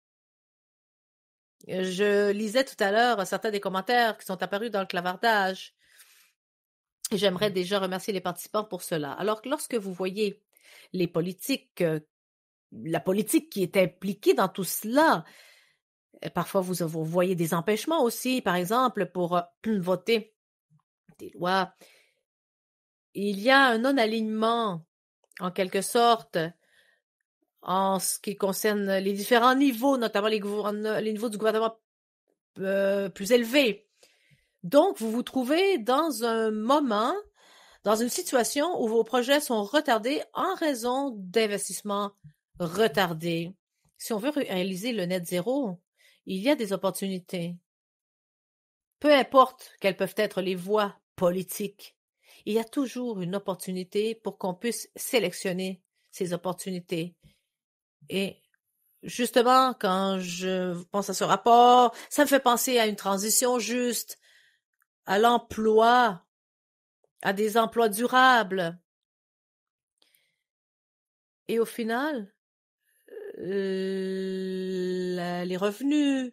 Je lisais tout à l'heure certains des commentaires qui sont apparus dans le clavardage. Et j'aimerais déjà remercier les participants pour cela. Alors, lorsque vous voyez les politiques, la politique qui est impliquée dans tout cela, parfois vous voyez des empêchements aussi, par exemple, pour voter des lois. Il y a un non-alignement, en quelque sorte, en ce qui concerne les différents niveaux, notamment les niveaux du gouvernement plus élevés. Donc, vous vous trouvez dans un moment, dans une situation où vos projets sont retardés en raison d'investissements retardés. Si on veut réaliser le net zéro, il y a des opportunités. Peu importe quelles peuvent être les voies politiques, il y a toujours une opportunité pour qu'on puisse sélectionner ces opportunités. Et justement, quand je pense à ce rapport, ça me fait penser à une transition juste, à l'emploi, à des emplois durables. Et au final, les revenus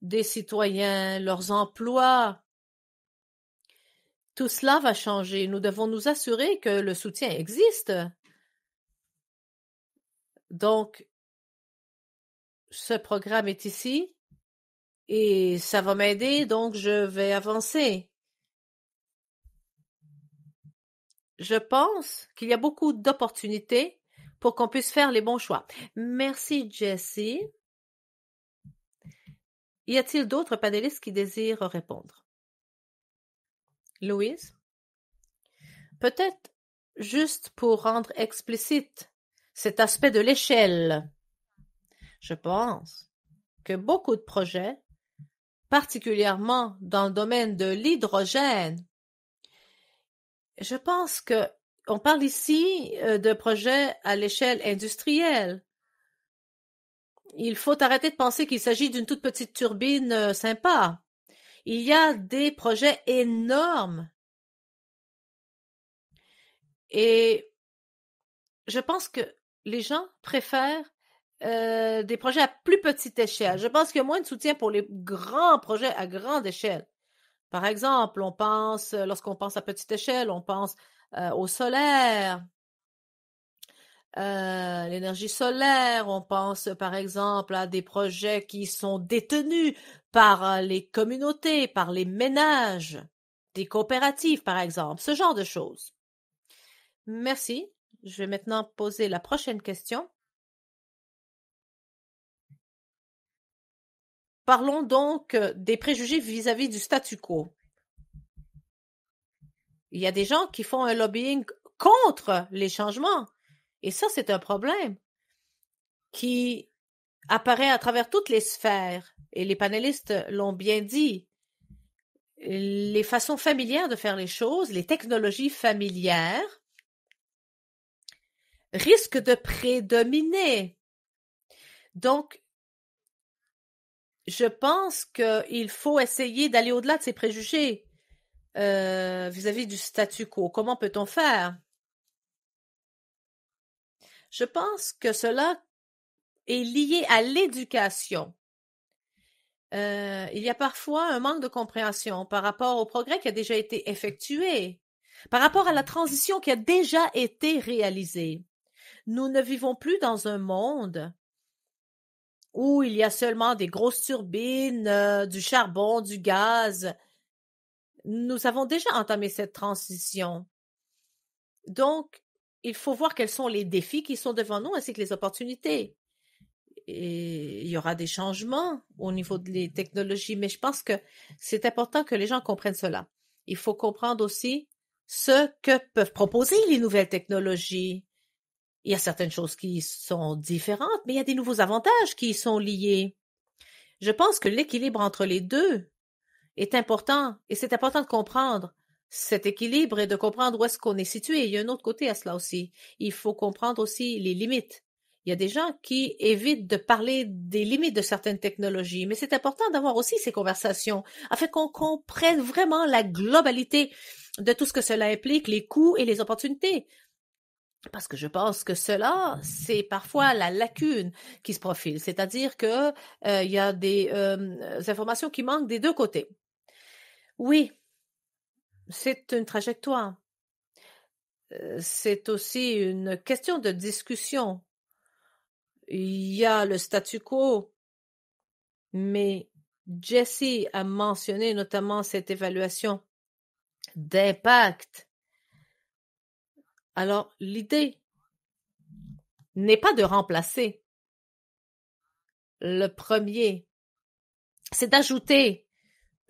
des citoyens, leurs emplois, tout cela va changer. Nous devons nous assurer que le soutien existe. Donc, ce programme est ici et ça va m'aider, donc je vais avancer. Je pense qu'il y a beaucoup d'opportunités pour qu'on puisse faire les bons choix. Merci, Jessie. Y a-t-il d'autres panélistes qui désirent répondre? Louise? Peut-être juste pour rendre explicite cet aspect de l'échelle. Je pense que beaucoup de projets, particulièrement dans le domaine de l'hydrogène, je pense que on parle ici de projets à l'échelle industrielle. Il faut arrêter de penser qu'il s'agit d'une toute petite turbine sympa. Il y a des projets énormes. Et je pense que les gens préfèrent des projets à plus petite échelle. Je pense qu'il y a moins de soutien pour les grands projets à grande échelle. Par exemple, lorsqu'on pense à petite échelle, on pense au solaire, l'énergie solaire, on pense par exemple à des projets qui sont détenus par les communautés, par les ménages, des coopératives par exemple, ce genre de choses. Merci. Je vais maintenant poser la prochaine question. Parlons donc des préjugés vis-à-vis du statu quo. Il y a des gens qui font un lobbying contre les changements. Et ça, c'est un problème qui apparaît à travers toutes les sphères. Et les panélistes l'ont bien dit. Les façons familières de faire les choses, les technologies familières, risquent de prédominer. Donc, je pense qu'il faut essayer d'aller au-delà de ces préjugés vis-à-vis du statu quo. Comment peut-on faire? Je pense que cela est lié à l'éducation. Il y a parfois un manque de compréhension par rapport au progrès qui a déjà été effectué, par rapport à la transition qui a déjà été réalisée. Nous ne vivons plus dans un monde où il y a seulement des grosses turbines, du charbon, du gaz. Nous avons déjà entamé cette transition. Donc, il faut voir quels sont les défis qui sont devant nous ainsi que les opportunités. Et il y aura des changements au niveau des technologies, mais je pense que c'est important que les gens comprennent cela. Il faut comprendre aussi ce que peuvent proposer les nouvelles technologies. Il y a certaines choses qui sont différentes, mais il y a des nouveaux avantages qui y sont liés. Je pense que l'équilibre entre les deux est important et c'est important de comprendre cet équilibre et de comprendre où est-ce qu'on est situé. Il y a un autre côté à cela aussi. Il faut comprendre aussi les limites. Il y a des gens qui évitent de parler des limites de certaines technologies, mais c'est important d'avoir aussi ces conversations afin qu'on comprenne vraiment la globalité de tout ce que cela implique, les coûts et les opportunités. Parce que je pense que cela, c'est parfois la lacune qui se profile, c'est-à-dire que il y a des informations qui manquent des deux côtés. Oui, c'est une trajectoire. C'est aussi une question de discussion. Il y a le statu quo, mais Jesse a mentionné notamment cette évaluation d'impact. Alors, l'idée n'est pas de remplacer le premier, c'est d'ajouter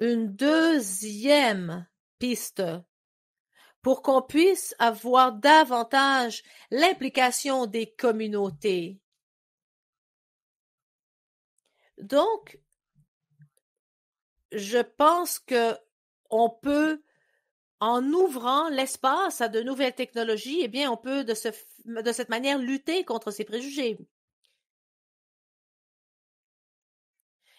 une deuxième piste pour qu'on puisse avoir davantage l'implication des communautés. Donc, je pense que on peut, en ouvrant l'espace à de nouvelles technologies, eh bien, on peut de cette manière lutter contre ces préjugés.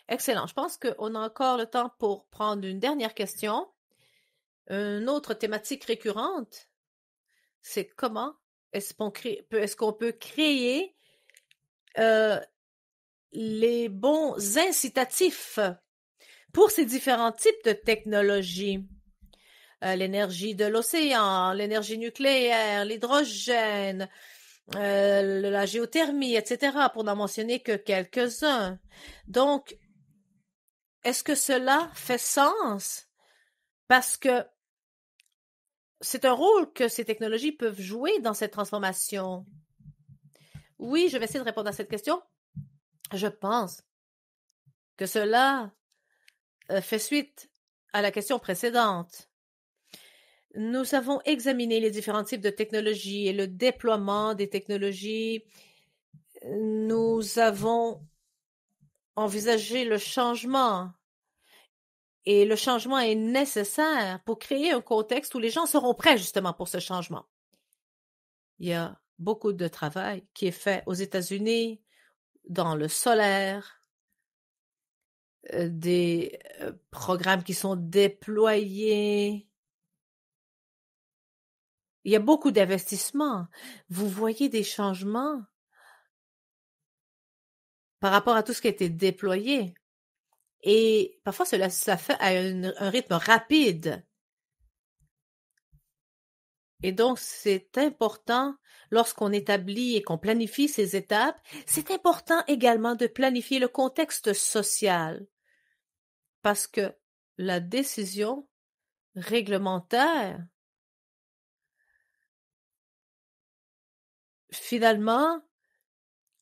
Excellent. Je pense qu'on a encore le temps pour prendre une dernière question. Une autre thématique récurrente, c'est comment est-ce qu'on peut créer les bons incitatifs pour ces différents types de technologies. L'énergie de l'océan, l'énergie nucléaire, l'hydrogène, la géothermie, etc., pour n'en mentionner que quelques-uns. Donc, est-ce que cela fait sens? Parce que c'est un rôle que ces technologies peuvent jouer dans cette transformation. Oui, je vais essayer de répondre à cette question. Je pense que cela fait suite à la question précédente. Nous avons examiné les différents types de technologies et le déploiement des technologies. Nous avons envisagé le changement. Et le changement est nécessaire pour créer un contexte où les gens seront prêts justement pour ce changement. Il y a beaucoup de travail qui est fait aux États-Unis, dans le solaire, des programmes qui sont déployés. Il y a beaucoup d'investissements. Vous voyez des changements par rapport à tout ce qui a été déployé. Et parfois, ça fait à un rythme rapide. Et donc, c'est important, lorsqu'on établit et qu'on planifie ces étapes, c'est important également de planifier le contexte social. Parce que la décision réglementaire, finalement,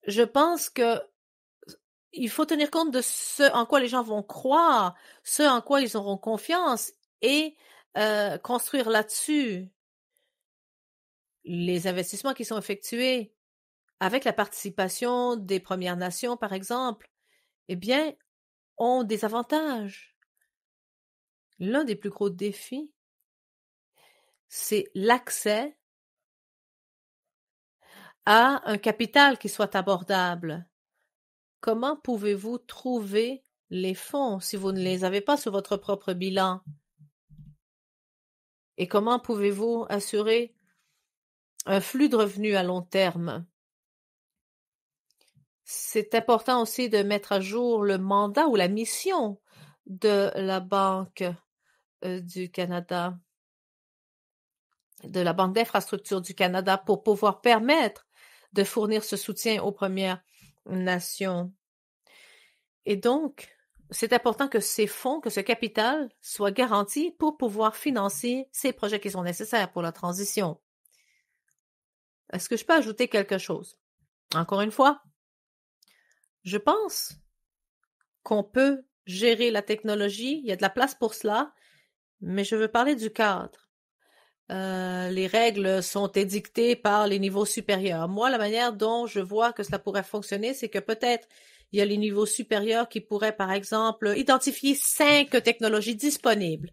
je pense que il faut tenir compte de ce en quoi les gens vont croire, ce en quoi ils auront confiance et construire là-dessus. Les investissements qui sont effectués avec la participation des Premières Nations, par exemple, eh bien, ont des avantages. L'un des plus gros défis, c'est l'accès à un capital qui soit abordable. Comment pouvez-vous trouver les fonds si vous ne les avez pas sur votre propre bilan? Et comment pouvez-vous assurer un flux de revenus à long terme? C'est important aussi de mettre à jour le mandat ou la mission de la Banque du Canada, de la Banque d'infrastructure du Canada pour pouvoir permettre de fournir ce soutien aux Premières Nations. Et donc, c'est important que ces fonds, que ce capital soit garanti pour pouvoir financer ces projets qui sont nécessaires pour la transition. Est-ce que je peux ajouter quelque chose? Encore une fois, je pense qu'on peut gérer la technologie, il y a de la place pour cela, mais je veux parler du cadre. Les règles sont édictées par les niveaux supérieurs. Moi, la manière dont je vois que cela pourrait fonctionner, c'est que peut-être il y a les niveaux supérieurs qui pourraient, par exemple, identifier 5 technologies disponibles.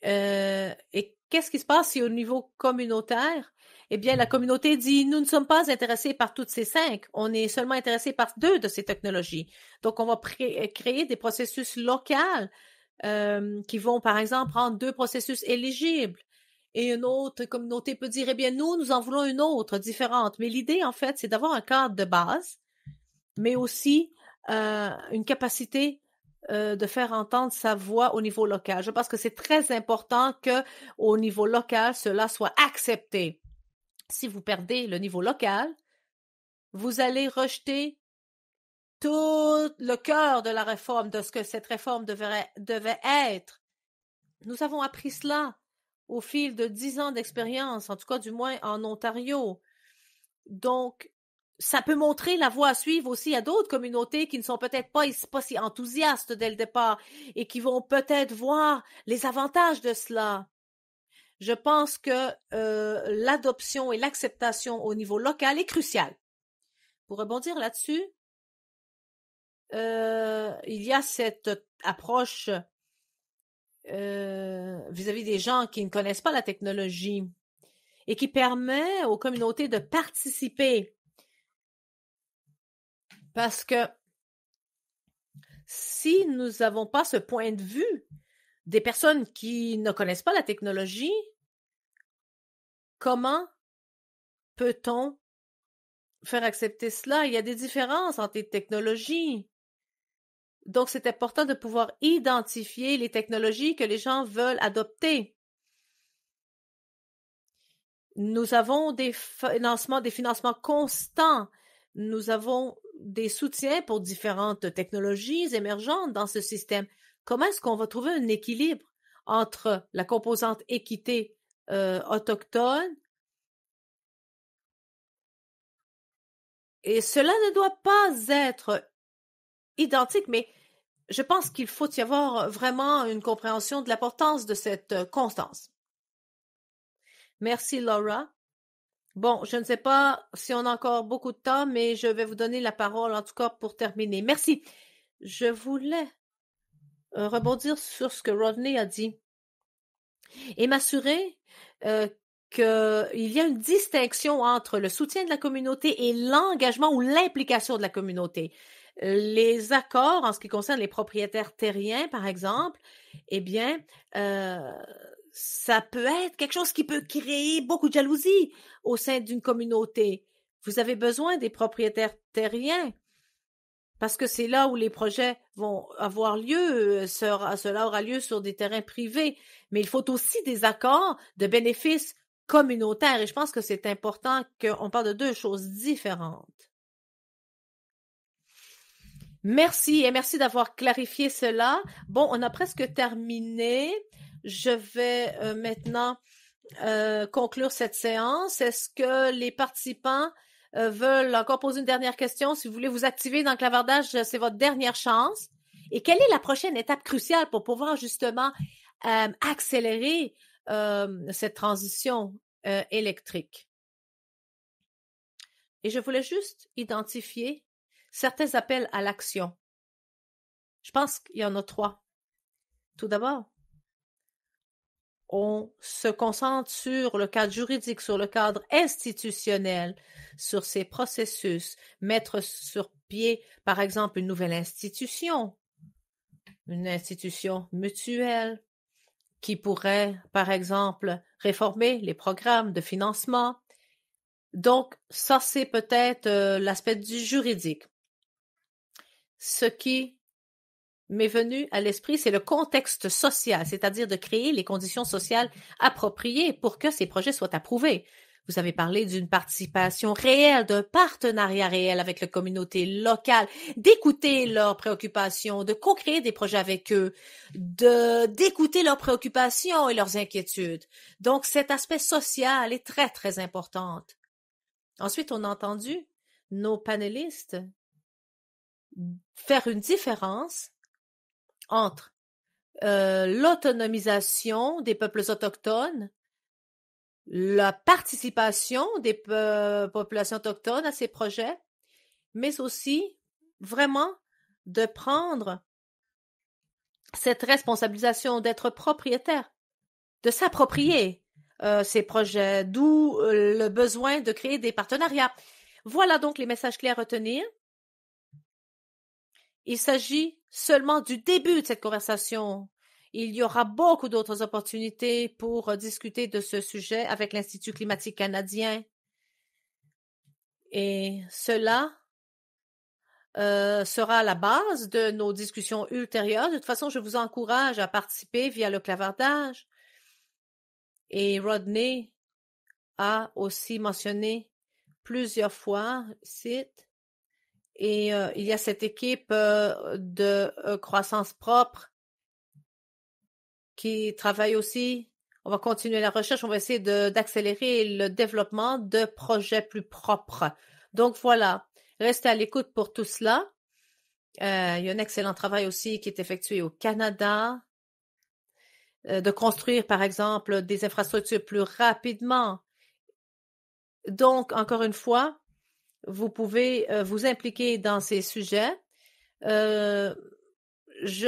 Et qu'est-ce qui se passe si au niveau communautaire, eh bien, la communauté dit, nous ne sommes pas intéressés par toutes ces 5, on est seulement intéressés par 2 de ces technologies. Donc, on va créer des processus locaux qui vont, par exemple, rendre 2 processus éligibles. Et une autre communauté peut dire, eh bien, nous en voulons une autre, différente. Mais l'idée, en fait, c'est d'avoir un cadre de base, mais aussi une capacité de faire entendre sa voix au niveau local. Je pense que c'est très important que, au niveau local, cela soit accepté. Si vous perdez le niveau local, vous allez rejeter tout le cœur de la réforme, de ce que cette réforme devait être. Nous avons appris cela au fil de 10 ans d'expérience, en tout cas du moins en Ontario. Donc, ça peut montrer la voie à suivre aussi à d'autres communautés qui ne sont peut-être pas si enthousiastes dès le départ et qui vont peut-être voir les avantages de cela. Je pense que l'adoption et l'acceptation au niveau local est cruciale. Pour rebondir là-dessus, il y a cette approche vis-à-vis des gens qui ne connaissent pas la technologie et qui permet aux communautés de participer. Parce que si nous n'avons pas ce point de vue des personnes qui ne connaissent pas la technologie, comment peut-on faire accepter cela? Il y a des différences entre les technologies. Donc, c'est important de pouvoir identifier les technologies que les gens veulent adopter. Nous avons des financements constants. Nous avons des soutiens pour différentes technologies émergentes dans ce système. Comment est-ce qu'on va trouver un équilibre entre la composante équité autochtone et cela ne doit pas être identique, mais je pense qu'il faut y avoir vraiment une compréhension de l'importance de cette constance. Merci, Laura. Bon, je ne sais pas si on a encore beaucoup de temps, mais je vais vous donner la parole, en tout cas, pour terminer. Merci. Je voulais rebondir sur ce que Rodney a dit et m'assurer qu'il y a une distinction entre le soutien de la communauté et l'engagement ou l'implication de la communauté. Les accords en ce qui concerne les propriétaires terriens, par exemple, eh bien, ça peut être quelque chose qui peut créer beaucoup de jalousie au sein d'une communauté. Vous avez besoin des propriétaires terriens parce que c'est là où les projets vont avoir lieu. Cela aura lieu sur des terrains privés. Mais il faut aussi des accords de bénéfices communautaires. Et je pense que c'est important qu'on parle de 2 choses différentes. Merci et merci d'avoir clarifié cela. Bon, on a presque terminé. Je vais maintenant conclure cette séance. Est-ce que les participants veulent encore poser une dernière question, si vous voulez vous activer dans le clavardage, c'est votre dernière chance. Et quelle est la prochaine étape cruciale pour pouvoir justement accélérer cette transition électrique? Et je voulais juste identifier certains appels à l'action. Je pense qu'il y en a 3. Tout d'abord, on se concentre sur le cadre juridique, sur le cadre institutionnel, sur ces processus, mettre sur pied, par exemple, une nouvelle institution, une institution mutuelle qui pourrait, par exemple, réformer les programmes de financement. Donc, ça, c'est peut-être l'aspect du juridique. Ce qui m'est venu à l'esprit, c'est le contexte social, c'est-à-dire de créer les conditions sociales appropriées pour que ces projets soient approuvés. Vous avez parlé d'une participation réelle, d'un partenariat réel avec la communauté locale, d'écouter leurs préoccupations, de co-créer des projets avec eux, d'écouter leurs préoccupations et leurs inquiétudes. Donc, cet aspect social est très, très important. Ensuite, on a entendu nos panélistes faire une différence entre l'autonomisation des peuples autochtones, la participation des populations autochtones à ces projets, mais aussi vraiment de prendre cette responsabilisation d'être propriétaire, de s'approprier ces projets, d'où le besoin de créer des partenariats. Voilà donc les messages clés à retenir. Il s'agit seulement du début de cette conversation. Il y aura beaucoup d'autres opportunités pour discuter de ce sujet avec l'Institut climatique canadien. Et cela sera la base de nos discussions ultérieures. De toute façon, je vous encourage à participer via le clavardage. Et Rodney a aussi mentionné plusieurs fois site. Et il y a cette équipe de croissance propre qui travaille aussi. On va continuer la recherche, on va essayer d'accélérer le développement de projets plus propres. Donc voilà, restez à l'écoute pour tout cela. Il y a un excellent travail aussi qui est effectué au Canada, de construire par exemple des infrastructures plus rapidement. Donc, encore une fois, vous pouvez vous impliquer dans ces sujets. Je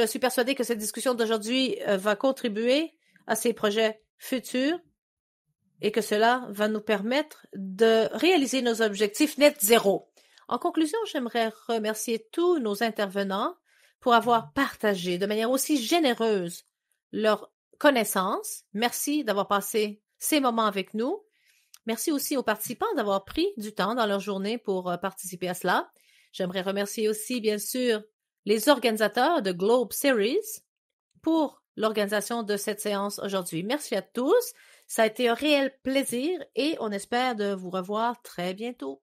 suis persuadée que cette discussion d'aujourd'hui va contribuer à ces projets futurs et que cela va nous permettre de réaliser nos objectifs net zéro. En conclusion, j'aimerais remercier tous nos intervenants pour avoir partagé de manière aussi généreuse leurs connaissances. Merci d'avoir passé ces moments avec nous. Merci aussi aux participants d'avoir pris du temps dans leur journée pour participer à cela. J'aimerais remercier aussi, bien sûr, les organisateurs de Globe Series pour l'organisation de cette séance aujourd'hui. Merci à tous. Ça a été un réel plaisir et on espère de vous revoir très bientôt.